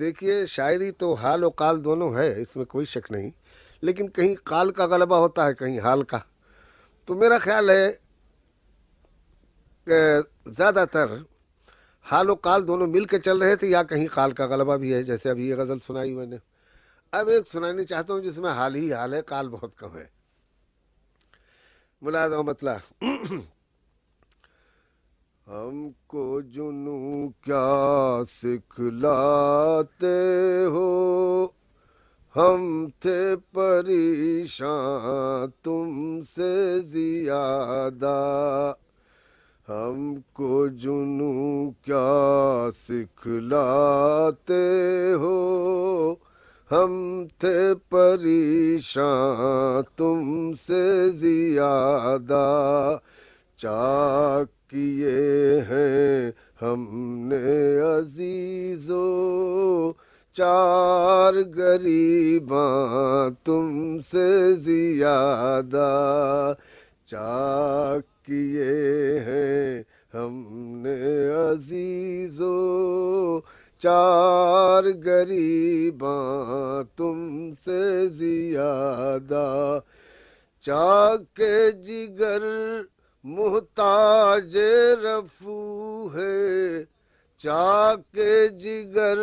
دیکھیے شاعری تو حال و قال دونوں ہے، اس میں کوئی شک نہیں، لیکن کہیں قال کا غلبہ ہوتا ہے کہیں حال کا. تو میرا خیال ہے کہ زیادہ تر حال و قال دونوں مل کے چل رہے تھے، یا کہیں قال کا غلبہ بھی ہے. جیسے ابھی یہ غزل سنائی میں نے، اب ایک سنانا چاہتا ہوں جس میں حال ہی حال ہے، قال بہت کم ہے. ملاحظہ مطلع ہم کو جنوں کیا سکھلاتے ہو، ہم تھے پریشان تم سے زیادہ. ہم کو جنوں کیا سکھلاتے ہو، ہم تھے پریشان تم سے زیادہ. چاک کیے ہیں ہم نے عزیزو چار غریباں تم سے زیادہ. چاک کیے ہیں ہم نے عزیزو چار غریباں تم سے زیادہ. چاک جگر محتاج رفو ہے، چاک جگر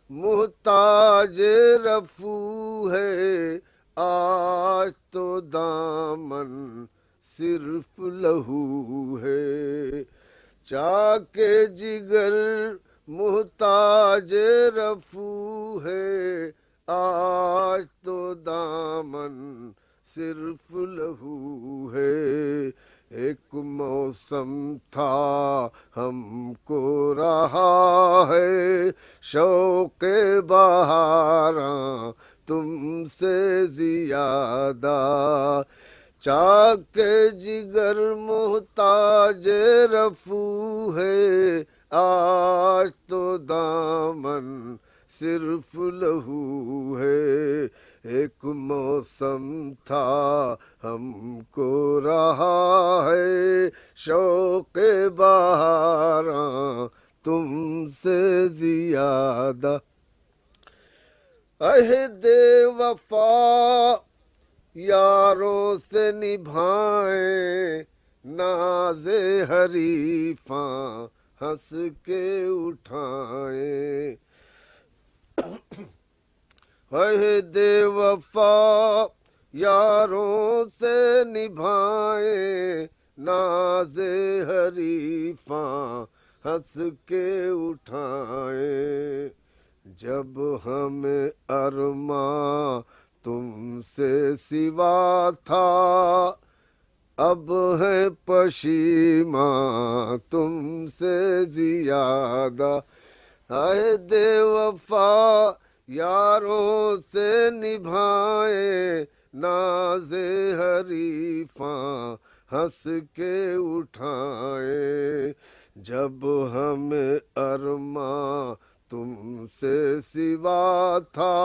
محتاج رفو ہے. آج تو دامن صرف لہو ہے. چاک جگر محتاج رفو ہے، آج تو دامن صرف لہو ہے. ایک موسم تھا ہم کو رہا ہے شوق بہاراں تم سے زیادہ. چاک جگر محتاج رفو ہے، آج تو دامن صرف لہو ہے. ایک موسم تھا ہم کو رہا ہے شوق بہاراں تم سے زیادہ. عہد وفا یاروں سے نبھائیں، ناز حریفاں ہنس کے اٹھائیں. عہد وفا یاروں سے نبھائیں، ناز حریفاں ہنس کے اٹھائیں. جب ہمیں ارماں تم سے سوا تھا، اب ہے پشیماں تم سے زیادہ. عہد وفا یاروں سے نبھائیں، ناز حریفاں ہنس کے اٹھائیں. جب ہمیں ارماں تم سے سوا تھا،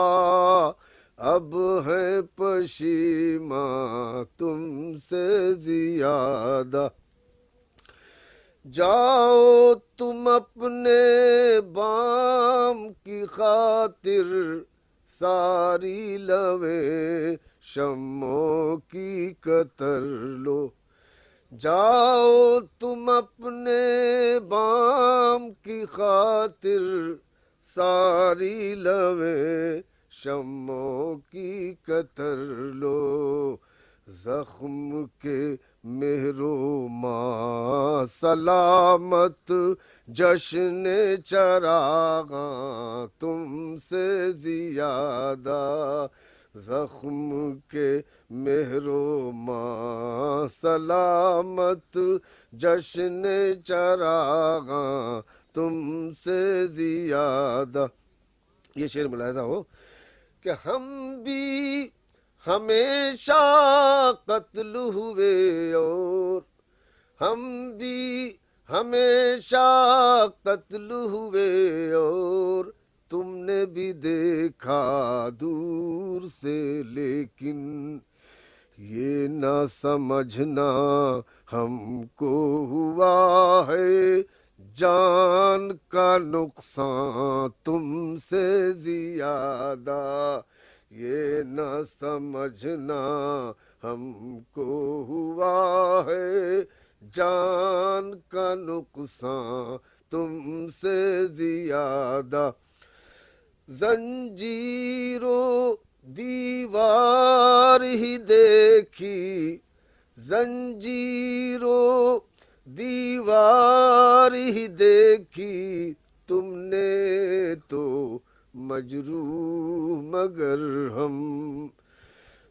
اب ہے پشیماں تم سے زیادہ. جاؤ تم اپنے بام کی خاطر، ساری لویں شمعوں کی قطر لو. جاؤ تم اپنے بام کی خاطر، ساری لویں شمعوں کی قطر لو. زخم کے مہروماں سلامت، جشن چراغاں تم سے زیادہ. زخم کے مہروماں سلامت، جشن چراغاں تم سے زیادہ. یہ شعر ملاحظہ ہو کہ ہم بھی ہمیشہ قتل ہوئے، اور ہم بھی ہمیشہ قتل ہوئے، اور تم نے بھی دیکھا دور سے. لیکن یہ نہ سمجھنا ہم کو ہوا ہے جان کا نقصان تم سے زیادہ، یہ نہ سمجھنا ہم کو ہوا ہے، جان کا نقصان تم سے زیادہ، زنجیروں دیوار ہی دیکھی، زنجیروں دیوار ہی دیکھی، تم نے تو مجروح مگر ہم،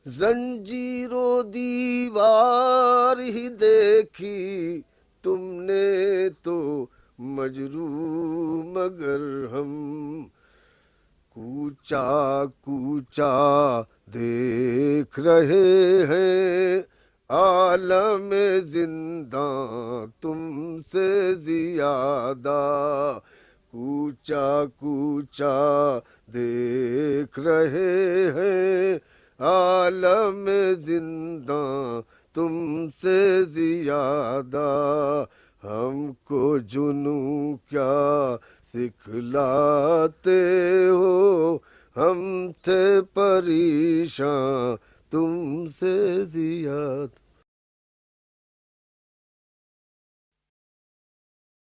زنجیروں دیوار ہی دیکھی، تم نے تو مجروح مگر ہم، کوچا کوچا دیکھ رہے ہیں، عالم زنداں تم سے زیادہ، کوچا کوچا دیکھ رہے ہیں، عالم زنداں تم سے زیادہ، ہم کو جنوں کیا سکھلاتے ہو، ہم تھے پریشاں تم سے زیادہ۔